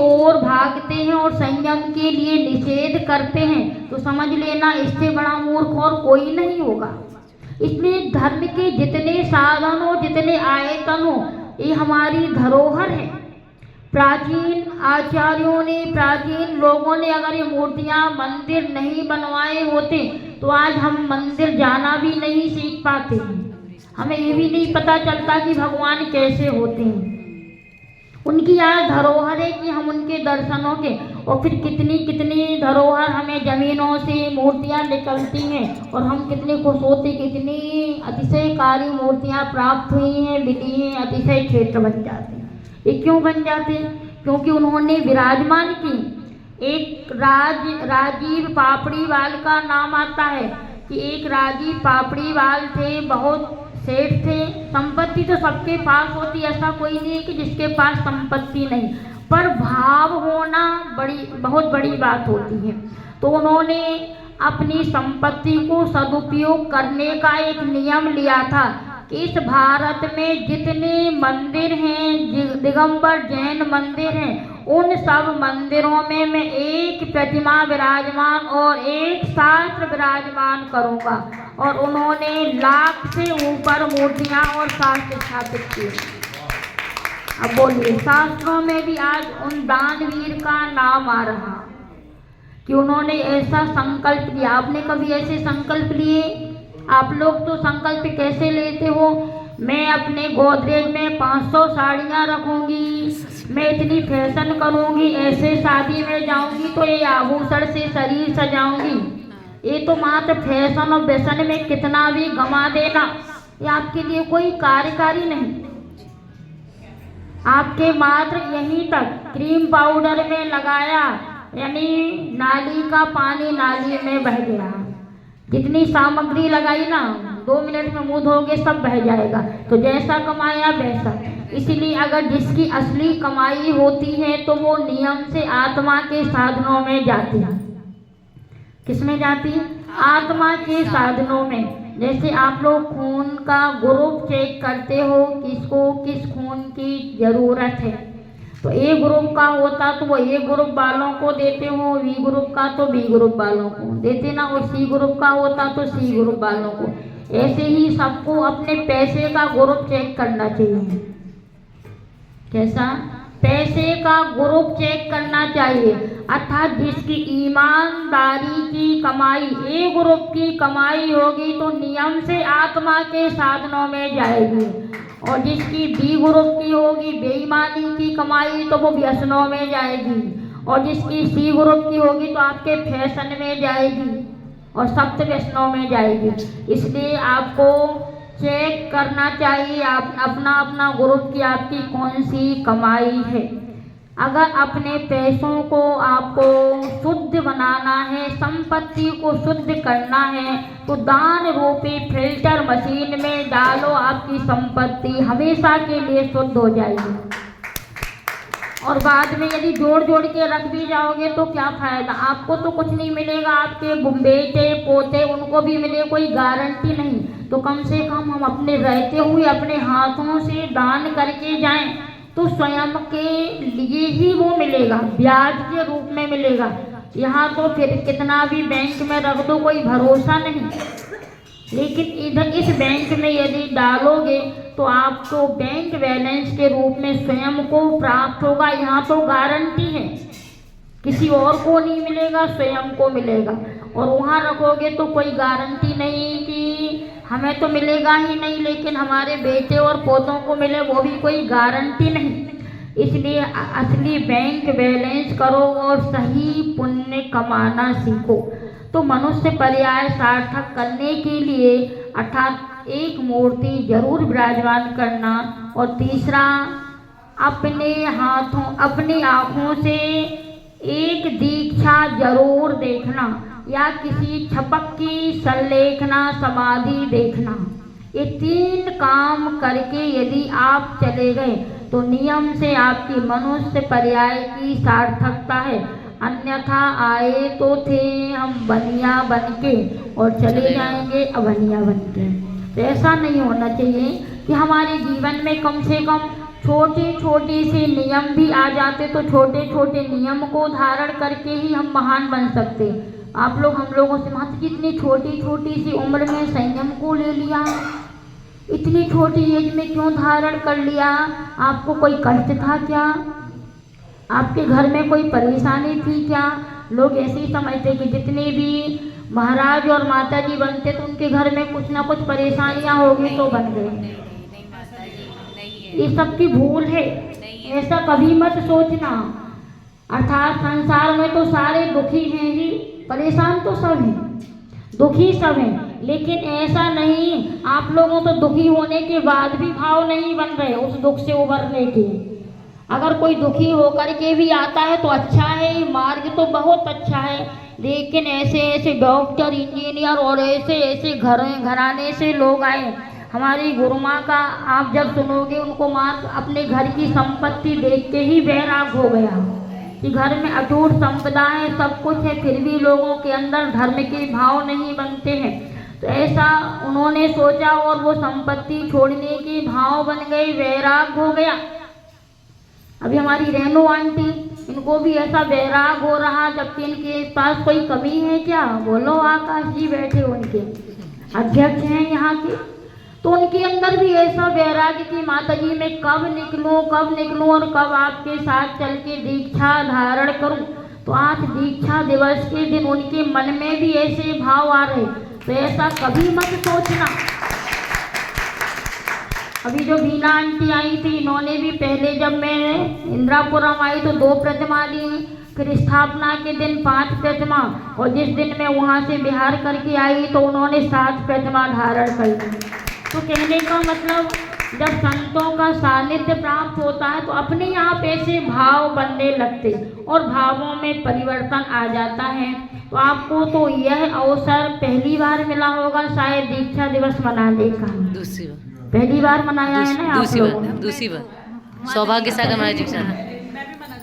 ओर भागते हैं और संयम के लिए निषेध करते हैं तो समझ लेना इससे बड़ा मूर्ख और कोई नहीं होगा। इसलिए धर्म के जितने साधन हो, जितने आयतन हो, ये हमारी धरोहर है। प्राचीन आचार्यों ने, प्राचीन लोगों ने अगर ये मूर्तियाँ, मंदिर नहीं बनवाए होते तो आज हम मंदिर जाना भी नहीं सीख पाते। हमें ये भी नहीं पता चलता कि भगवान कैसे होते हैं। उनकी आज धरोहर है कि हम उनके दर्शनों के, और फिर कितनी कितनी धरोहर हमें जमीनों से मूर्तियाँ निकलती हैं और हम कितने खुश होते, कितनी अतिशयकारी मूर्तियाँ प्राप्त हुई हैं, मिली हैं, अतिशय क्षेत्र बन जाते हैं। ये क्यों बन जाते हैं? क्योंकि उन्होंने विराजमान की। एक राजीव पापड़ीवाल का नाम आता है कि एक राजीव पापड़ीवाल थे, बहुत सेठ थे। संपत्ति तो सबके पास होती, ऐसा कोई नहीं है कि जिसके पास संपत्ति नहीं, पर भाव होना बहुत बड़ी बात होती है। तो उन्होंने अपनी संपत्ति को सदुपयोग करने का एक नियम लिया था कि इस भारत में जितने मंदिर हैं, दिगंबर जैन मंदिर हैं, उन सब मंदिरों में मैं एक प्रतिमा विराजमान और एक शास्त्र विराजमान करूंगा। और उन्होंने 1 लाख से ऊपर मूर्तियां और शास्त्र स्थापित किए। अब बोलिए, शास्त्रों में भी आज उन दानवीर का नाम आ रहा कि उन्होंने ऐसा संकल्प लिया। आपने कभी ऐसे संकल्प लिए? आप लोग तो संकल्प कैसे लेते हो? मैं अपने गोदरेज में 500 साड़ियाँ रखूँगी, मैं इतनी फैशन करूँगी, ऐसे शादी में जाऊँगी तो ये आभूषण से शरीर सजाऊँगी। ये तो मात्र फैशन और व्यसन में कितना भी गंवा देना, ये आपके लिए कोई कार्यकारी नहीं। आपके मात्र यहीं तक क्रीम पाउडर में लगाया, यानी नाली का पानी नाली में बह गया। जितनी सामग्री लगाई ना, 2 मिनट में मुंह धोगे सब बह जाएगा। तो जैसा कमाया वैसा। इसलिए अगर जिसकी असली कमाई होती है तो वो नियम से आत्मा के साधनों में जाती है। किसमें जाती है? आत्मा के साधनों में। जैसे आप लोग खून का ग्रुप चेक करते हो, किसको किस खून की जरूरत है, तो ए ग्रुप का होता तो वो ए ग्रुप वालों को देते हो, बी ग्रुप का तो बी ग्रुप वालों को देते ना, और सी ग्रुप का होता तो सी ग्रुप वालों को। ऐसे ही सबको अपने पैसे का ग्रुप चेक करना चाहिए। कैसा? पैसे का ग्रुप चेक करना चाहिए। अर्थात जिसकी ईमानदारी की कमाई ए ग्रुप की कमाई होगी तो नियम से आत्मा के साधनों में जाएगी, और जिसकी बी ग्रुप की होगी, बेईमानी की कमाई, तो वो व्यसनों में जाएगी, और जिसकी सी ग्रुप की होगी तो आपके फैशन में जाएगी और सप्त व्यसनों में जाएगी। इसलिए आपको चेक करना चाहिए आप अपना अपना ग्रुप की आपकी कौन सी कमाई है। अगर अपने पैसों को आपको शुद्ध बनाना है, संपत्ति को शुद्ध करना है, तो दान रूपी फिल्टर मशीन में डालो, आपकी संपत्ति हमेशा के लिए शुद्ध हो जाएगी। और बाद में यदि जोड़ जोड़ के रख भी जाओगे तो क्या फायदा? आपको तो कुछ नहीं मिलेगा, आपके बेटे पोते उनको भी मिले, कोई गारंटी नहीं। तो कम से कम हम अपने रहते हुए अपने हाथों से दान करके जाएं तो स्वयं के लिए ही वो मिलेगा, ब्याज के रूप में मिलेगा। यहाँ तो फिर कितना भी बैंक में रख दो, कोई भरोसा नहीं। लेकिन इधर इस बैंक में यदि डालोगे तो आपको बैंक बैलेंस के रूप में स्वयं को प्राप्त होगा। यहाँ तो गारंटी है, किसी और को नहीं मिलेगा, स्वयं को मिलेगा। और वहाँ रखोगे तो कोई गारंटी नहीं कि हमें तो मिलेगा ही नहीं, लेकिन हमारे बेटे और पोतों को मिले, वो भी कोई गारंटी नहीं। इसलिए असली बैंक बैलेंस करो और सही पुण्य कमाना सीखो। तो मनुष्य पर्याय सार्थक करने के लिए अर्थात एक मूर्ति जरूर विराजमान करना, और तीसरा अपने हाथों अपनी आँखों से एक दीक्षा जरूर देखना, या किसी छपक की संलेखना समाधि देखना। ये 3 काम करके यदि आप चले गए तो नियम से आपकी मनुष्य पर्याय की सार्थकता है। अन्यथा आए तो थे हम बनिया बन के और चले जाएंगे अबनिया बन के। तो ऐसा नहीं होना चाहिए कि हमारे जीवन में कम से कम छोटे छोटे से नियम भी आ जाते तो छोटे छोटे नियम को धारण करके ही हम महान बन सकते। आप लोग हम लोगों से माता जी इतनी छोटी छोटी सी उम्र में संयम को ले लिया, इतनी छोटी एज में क्यों धारण कर लिया? आपको कोई कष्ट था क्या? आपके घर में कोई परेशानी थी क्या? लोग ऐसे ही समझते कि जितने भी महाराज और माता जी बनते तो उनके घर में कुछ ना कुछ परेशानियां होगी तो बन गए। ये सब की भूल है, ऐसा कभी मत सोचना। अर्थात संसार में तो सारे दुखी हैं ही, परेशान तो सब हैं, दुखी सब हैं, लेकिन ऐसा नहीं आप लोगों तो दुखी होने के बाद भी भाव नहीं बन रहे उस दुख से उबरने के। अगर कोई दुखी होकर के भी आता है तो अच्छा है, मार्ग तो बहुत अच्छा है, लेकिन ऐसे ऐसे डॉक्टर इंजीनियर और ऐसे ऐसे घराने से लोग आए। हमारी गुरु माँ का आप जब सुनोगे उनको माँ अपने घर की संपत्ति देख के ही वैराग हो गया कि घर में अटूट संपदा है, सब कुछ है, फिर भी लोगों के अंदर धर्म के भाव नहीं बनते हैं। तो ऐसा उन्होंने सोचा और वो संपत्ति छोड़ने के भाव बन गए, वैराग हो गया। अभी हमारी रेणु आंटी, इनको भी ऐसा वैराग हो रहा, जबकि इनके पास कोई कमी है क्या? बोलो, आकाश जी बैठे उनके अध्यक्ष हैं यहाँ के, तो उनके अंदर भी ऐसा वैराग्य कि माता जी मैं कब निकलूं और कब आपके साथ चल के दीक्षा धारण करूं। तो आज दीक्षा दिवस के दिन उनके मन में भी ऐसे भाव आ रहे, तो ऐसा कभी मत सोचना। अभी जो बीना आंटी आई थी, इन्होंने भी पहले जब मैं इंदिरापुरम आई तो 2 प्रतिमा दी, फिर स्थापना के दिन 5 प्रतिमा, और जिस दिन मैं वहाँ से बिहार करके आई तो उन्होंने 7 प्रतिमा धारण कर दी। तो कहने का मतलब जब संतों का सानिध्य प्राप्त होता है तो अपने आप ऐसे भाव बनने लगते और भावों में परिवर्तन आ जाता है। तो आपको तो यह अवसर पहली बार मिला होगा शायद दीक्षा दिवस मनाने का। दूसरी बार पहली बार मनाया है ना आप लोगों ने? दूसरी बार सौभाग्य सागर महाराज जी के साथ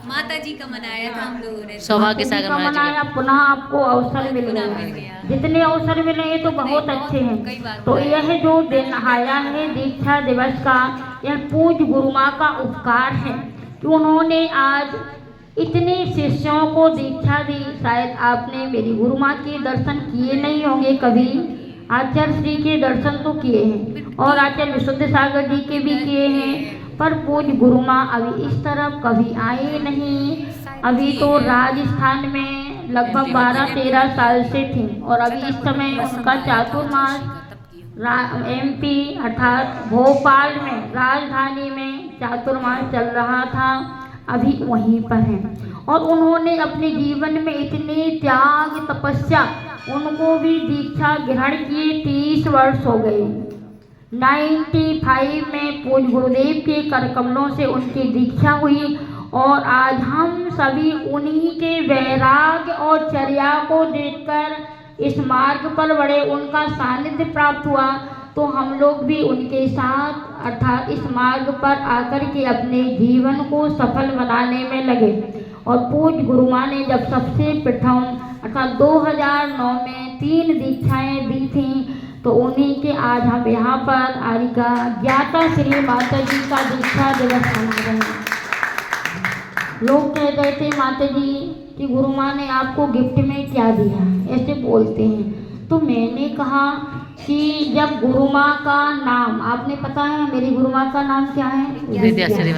माता जी का मनाया था हम लोगों ने, सौभाग्य सागर महाराज जी मनाया, पुनः आपको अवसर मिल गया। जितने अवसर मिले ये तो बहुत अच्छे हैं। तो यह जो दिन आया है दीक्षा दिवस का, यह पूज्य गुरु माँ का उपकार है कि उन्होंने आज इतने शिष्यों को दीक्षा दी। शायद आपने मेरी गुरु माँ के दर्शन किए नहीं होंगे कभी, आचार्य श्री के दर्शन तो किए हैं और आचार्य विशुद्ध सागर जी के भी किए हैं, पर पूज्य गुरु माँ अभी इस तरफ कभी आए नहीं। अभी तो राजस्थान में लगभग 12-13 साल से थी और अभी इस समय उनका चातुर्मास MP अर्थात भोपाल में राजधानी में चातुर्मास चल रहा था, अभी वहीं पर हैं। और उन्होंने अपने जीवन में इतने त्याग तपस्या, उनको भी दीक्षा ग्रहण किए 30 वर्ष हो गए। 95 में पूज्य गुरुदेव के कर कमलों से उनकी दीक्षा हुई और आज हम सभी उन्हीं के वैराग्य और चर्या को देखकर इस मार्ग पर बढ़े, उनका सानिध्य प्राप्त हुआ। तो हम लोग भी उनके साथ अर्थात इस मार्ग पर आकर के अपने जीवन को सफल बनाने में लगे। और पूज्य गुरु माँ ने जब सबसे प्रथम अर्थात 2009 में 3 दीक्षाएं दी थी, तो उन्हीं के आज हम यहाँ पर आरिका ज्ञाता श्री माता जी का दीक्षा दिवस मना रहे हैं। लोग कह रहे थे माता जी कि गुरु माँ ने आपको गिफ्ट में क्या दिया, ऐसे बोलते हैं। तो मैंने कहा कि जब गुरु माँ का नाम आपने पता है, मेरी गुरु माँ का नाम क्या है? विद्याश्री